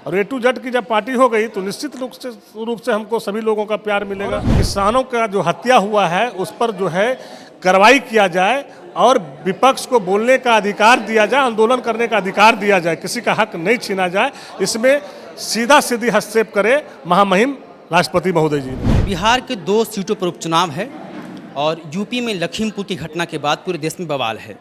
और A to Z की जब पार्टी हो गई तो निश्चित रूप से हमको सभी लोगों का प्यार मिलेगा। किसानों का जो हत्या हुआ है उस पर जो है कार्रवाई किया जाए और विपक्ष को बोलने का अधिकार दिया जाए, आंदोलन करने का अधिकार दिया जाए, किसी का हक नहीं छीना जाए। इसमें सीधा सीधी हस्तक्षेप करे महामहिम राष्ट्रपति महोदय जी ने। बिहार के 2 सीटों पर उपचुनाव है और यूपी में लखीमपुर की घटना के बाद पूरे देश में बवाल है।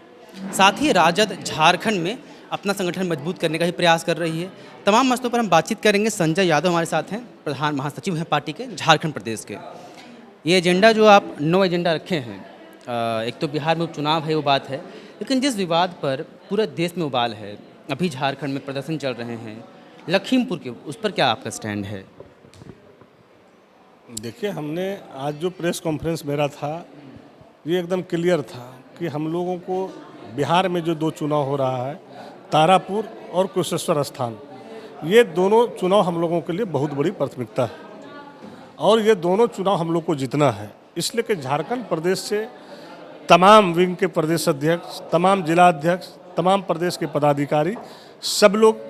साथ ही राजद झारखंड में अपना संगठन मजबूत करने का ही प्रयास कर रही है। तमाम मसलों पर हम बातचीत करेंगे। संजय यादव हमारे साथ हैं, प्रधान महासचिव हैं पार्टी के झारखंड प्रदेश के। ये एजेंडा जो आप 9 एजेंडा रखे हैं, एक तो बिहार में उपचुनाव है वो बात है, लेकिन जिस विवाद पर पूरे देश में उबाल है, अभी झारखंड में प्रदर्शन चल रहे हैं लखीमपुर के, उस पर क्या आपका स्टैंड है? देखिए, हमने आज जो प्रेस कॉन्फ्रेंस मेरा था ये एकदम क्लियर था कि हम लोगों को बिहार में जो 2 चुनाव हो रहा है, तारापुर और कुशेश्वर स्थान, ये दोनों चुनाव हम लोगों के लिए बहुत बड़ी प्राथमिकता है और ये दोनों चुनाव हम लोग को जीतना है। इसलिए कि झारखंड प्रदेश से तमाम विंग के प्रदेश अध्यक्ष, तमाम जिला अध्यक्ष, तमाम प्रदेश के पदाधिकारी, सब लोग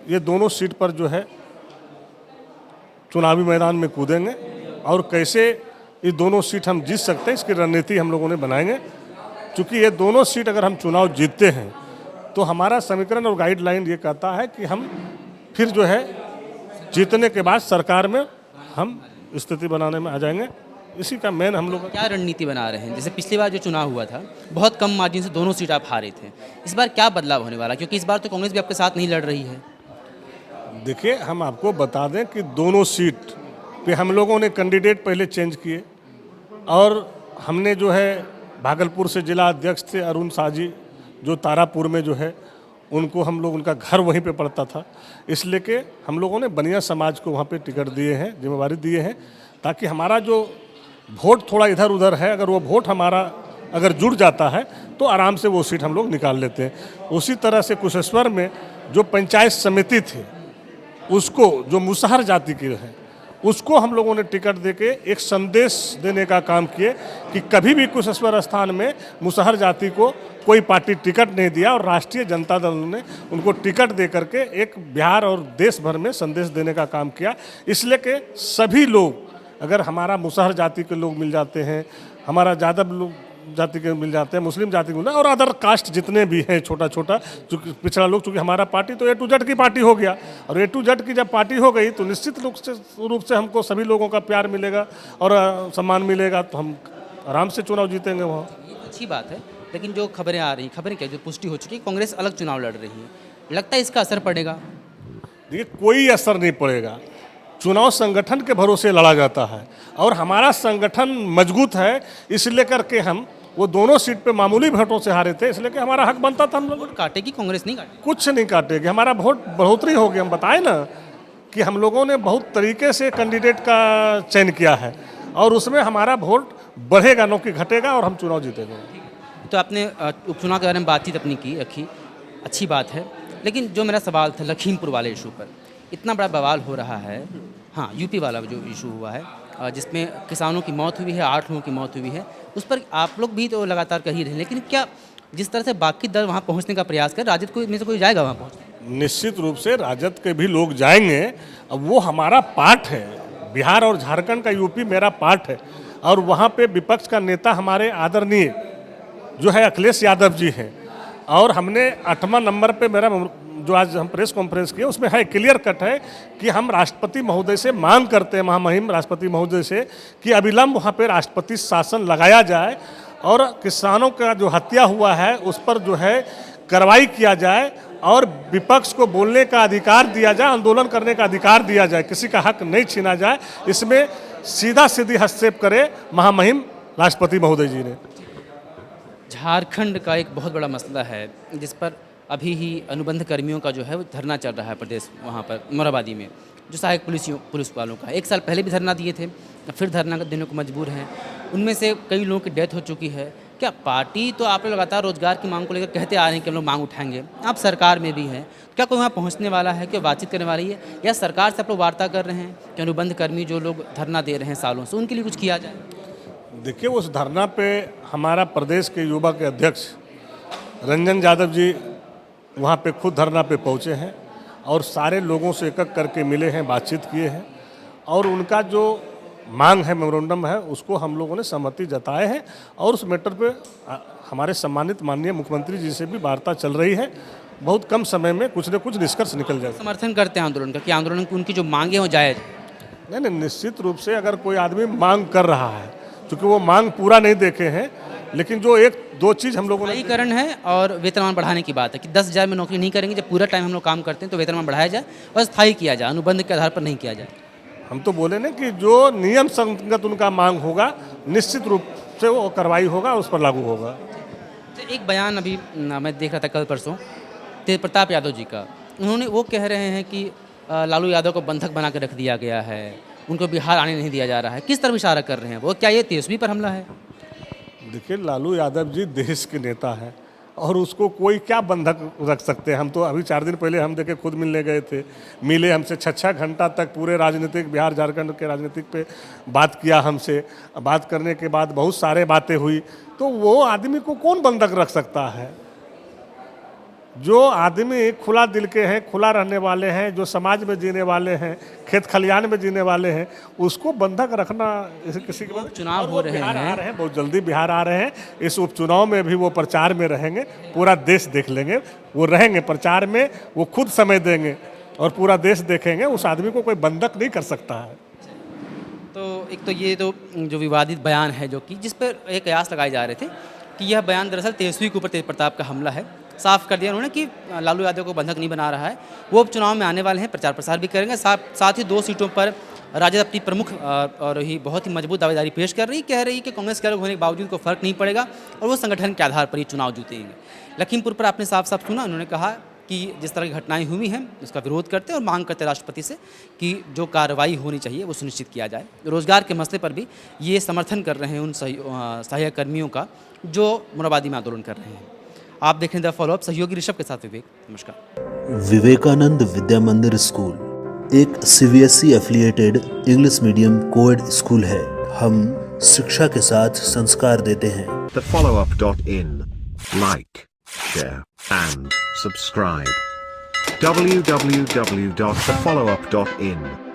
ये दोनों सीट पर जो है चुनावी मैदान में कूदेंगे और कैसे ये दोनों सीट हम जीत सकते हैं इसकी रणनीति हम लोगों ने बनाएंगे। क्योंकि ये दोनों सीट अगर हम चुनाव जीतते हैं तो हमारा समीकरण और गाइडलाइन ये कहता है कि हम फिर जो है जीतने के बाद सरकार में हम स्थिति बनाने में आ जाएंगे। इसी का मेन हम लोग क्या रणनीति बना रहे हैं? जैसे पिछली बार जो चुनाव हुआ था बहुत कम मार्जिन से दोनों सीट आप हारे थे, इस बार क्या बदलाव होने वाला? क्योंकि इस बार तो कांग्रेस भी आपके साथ नहीं लड़ रही है। देखिए, हम आपको बता दें कि दोनों सीट पे हम लोगों ने कैंडिडेट पहले चेंज किए और हमने जो है भागलपुर से जिला अध्यक्ष थे अरुण साजी, जो तारापुर में जो है उनको हम लोग, उनका घर वहीं पे पड़ता था, इसलिए कि हम लोगों ने बनिया समाज को वहाँ पे टिकट दिए हैं, जिम्मेवारी दिए हैं, ताकि हमारा जो वोट थोड़ा इधर उधर है, अगर वो वोट हमारा अगर जुड़ जाता है तो आराम से वो सीट हम लोग निकाल लेते हैं। उसी तरह से कुशेश्वर में जो पंचायत समिति थी उसको, जो मुसहर जाति की है, उसको हम लोगों ने टिकट देके एक संदेश देने का काम किए कि कभी भी कुशेश्वर स्थान में मुसहर जाति को कोई पार्टी टिकट नहीं दिया और राष्ट्रीय जनता दल ने उनको टिकट दे करके एक बिहार और देश भर में संदेश देने का काम किया। इसलिए कि सभी लोग, अगर हमारा मुसहर जाति के लोग मिल जाते हैं, हमारा यादव लोग जाति के मिल जाते हैं, मुस्लिम जाति के मिल जाते हैं और अदर कास्ट जितने भी हैं, छोटा छोटा चूँकि पिछड़ा लोग, चूँकि हमारा पार्टी तो A to Z की पार्टी हो गया और A to Z की जब पार्टी हो गई तो निश्चित रूप से हमको सभी लोगों का प्यार मिलेगा और सम्मान मिलेगा, तो हम आराम से चुनाव जीतेंगे वहाँ। अच्छी बात है, लेकिन जो खबरें आ रही, खबरें क्या, जो पुष्टि हो चुकी है, कांग्रेस अलग चुनाव लड़ रही है, लगता है इसका असर पड़ेगा? देखिए, कोई असर नहीं पड़ेगा। चुनाव संगठन के भरोसे लड़ा जाता है और हमारा संगठन मजबूत है, इसलिए करके हम वो दोनों सीट पे मामूली वोटों से हारे थे, इसलिए कि हमारा हक बनता था। हम लोग काटेगी कांग्रेस? नहीं काटेगी, कुछ नहीं काटेगी, हमारा वोट बढ़ोतरी होगी। हम बताए ना कि हम लोगों ने बहुत तरीके से कैंडिडेट का चयन किया है और उसमें हमारा वोट बढ़ेगा, न कि घटेगा, और हम चुनाव जीतेंगे। तो आपने उपचुनाव के बारे में बातचीत अपनी की रखी, अच्छी बात है, लेकिन जो मेरा सवाल था लखीमपुर वाले इशू पर, इतना बड़ा बवाल हो रहा है, हाँ यूपी वाला जो इशू हुआ है जिसमें किसानों की मौत हुई है, 8 लोगों की मौत हुई है, उस पर आप लोग भी तो लगातार कह ही रहे हैं, लेकिन क्या जिस तरह से बाकी दल वहाँ पहुँचने का प्रयास कर, राजद को में से कोई जाएगा वहाँ पहुँचने? निश्चित रूप से राजद के भी लोग जाएंगे। अब वो हमारा पार्ट है, बिहार और झारखंड का यूपी मेरा पार्ट है और वहाँ पे विपक्ष का नेता हमारे आदरणीय जो है अखिलेश यादव जी हैं और हमने 8वां नंबर पे मेरा जो आज हम प्रेस कॉन्फ्रेंस किए उसमें है, क्लियर कट है कि हम राष्ट्रपति महोदय से मांग करते हैं, महामहिम राष्ट्रपति महोदय से, कि अविलंब वहाँ पे राष्ट्रपति शासन लगाया जाए और किसानों का जो हत्या हुआ है उस पर जो है कार्रवाई किया जाए और विपक्ष को बोलने का अधिकार दिया जाए, आंदोलन करने का अधिकार दिया जाए, किसी का हक नहीं छीना जाए। इसमें सीधा सीधी हस्तक्षेप करे महामहिम राष्ट्रपति महोदय जी ने। झारखंड का एक बहुत बड़ा मसला है जिस पर अभी ही अनुबंध कर्मियों का जो है वो धरना चल रहा है प्रदेश, वहाँ पर मोराबादी में, जो सहायक पुलिस वालों का 1 साल पहले भी धरना दिए थे, फिर धरना देने को मजबूर हैं। उनमें से कई लोगों की डेथ हो चुकी है। क्या पार्टी, तो आप लोग लगातार रोजगार की मांग को लेकर कहते आ रहे हैं कि हम लोग मांग उठाएंगे, आप सरकार में भी हैं, क्या कोई वहाँ पहुँचने वाला है, क्या बातचीत करने वाली है, या सरकार से आप लोग वार्ता कर रहे हैं कि अनुबंध कर्मी जो लोग धरना दे रहे हैं सालों से, उनके लिए कुछ किया जाए? देखिए, उस धरना पे हमारा प्रदेश के युवा के अध्यक्ष रंजन यादव जी वहाँ पे खुद धरना पे पहुँचे हैं और सारे लोगों से एक एक करके मिले हैं, बातचीत किए हैं और उनका जो मांग है, मेमोरेंडम है, उसको हम लोगों ने सहमति जताए हैं और उस मैटर पे हमारे सम्मानित माननीय मुख्यमंत्री जी से भी वार्ता चल रही है। बहुत कम समय में कुछ न कुछ निष्कर्ष निकल जाए। समर्थन करते हैं आंदोलन का कि आंदोलन की उनकी जो मांगे हो जायज़? नहीं, निश्चित रूप से अगर कोई आदमी मांग कर रहा है, क्योंकि वो मांग पूरा नहीं देखे हैं, लेकिन जो एक दो चीज़ हम लोगों ने स्थायीकरण है और वेतनमान बढ़ाने की बात है कि 10,000 में नौकरी नहीं करेंगे, जब पूरा टाइम हम लोग काम करते हैं तो वेतनमान बढ़ाया जाए और स्थायी किया जाए, अनुबंध के आधार पर नहीं किया जाए। हम तो बोले ना कि जो नियम संगत उनका मांग होगा निश्चित रूप से वो कार्रवाई होगा, उस पर लागू होगा। तो एक बयान अभी मैं देख रहा था कल परसों तेज प्रताप यादव जी का, उन्होंने वो कह रहे हैं कि लालू यादव को बंधक बना के रख दिया गया है, उनको बिहार आने नहीं दिया जा रहा है। किस तरफ इशारा कर रहे हैं वो? क्या ये तेजस्वी पर हमला है? देखिए, लालू यादव जी देश के नेता हैं और उसको कोई क्या बंधक रख सकते हैं। हम तो अभी 4 दिन पहले हम देखे खुद मिलने गए थे, मिले हमसे 6-6 घंटा तक पूरे राजनीतिक बिहार झारखंड के राजनीतिक पे बात किया हमसे। बात करने के बाद बहुत सारे बातें हुई, तो वो आदमी को कौन बंधक रख सकता है? जो आदमी खुला दिल के हैं, खुला रहने वाले हैं, जो समाज में जीने वाले हैं, खेत खलियान में जीने वाले हैं, उसको बंधक रखना किसी के चुनाव हो रहे हैं, बहुत जल्दी बिहार आ रहे हैं। इस उपचुनाव में भी वो प्रचार में रहेंगे, पूरा देश देख लेंगे, वो रहेंगे प्रचार में, वो खुद समय देंगे और पूरा देश देखेंगे। उस आदमी को कोई बंधक नहीं कर सकता है। तो एक तो ये तो जो विवादित बयान है जो कि जिस पर एक कयास लगाए जा रहे थे कि यह बयान दरअसल तेजस्वी के ऊपर तेज प्रताप का हमला है। साफ कर दिया उन्होंने कि लालू यादव को बंधक नहीं बना रहा है, वो अब चुनाव में आने वाले हैं, प्रचार प्रसार भी करेंगे। साथ ही 2 सीटों पर राजद अपनी प्रमुख और ही बहुत ही मजबूत दावेदारी पेश कर रही, कह रही कि कांग्रेस के अलग होने के बावजूद को फर्क नहीं पड़ेगा और वो संगठन के आधार पर ही चुनाव जीतेंगे। लखीमपुर पर आपने साफ साफ सुना, उन्होंने कहा कि जिस तरह की घटनाएं हुई हैं उसका विरोध करते हैं और मांग करते हैं राष्ट्रपति से कि जो कार्रवाई होनी चाहिए वो सुनिश्चित किया जाए। रोजगार के मसले पर भी ये समर्थन कर रहे हैं उन सहायक कर्मियों का जो मोराबादी में आंदोलन कर रहे हैं। आप देखें द फॉलोअप, सहयोगी ऋषभ के साथ विवेक। नमस्कार। विवेकानंद विद्या मंदिर स्कूल एक CBSE affiliated English medium coed school है। हम शिक्षा के साथ संस्कार देते हैं। thefollowup.in. Like, share, and subscribe. www.thefollowup.in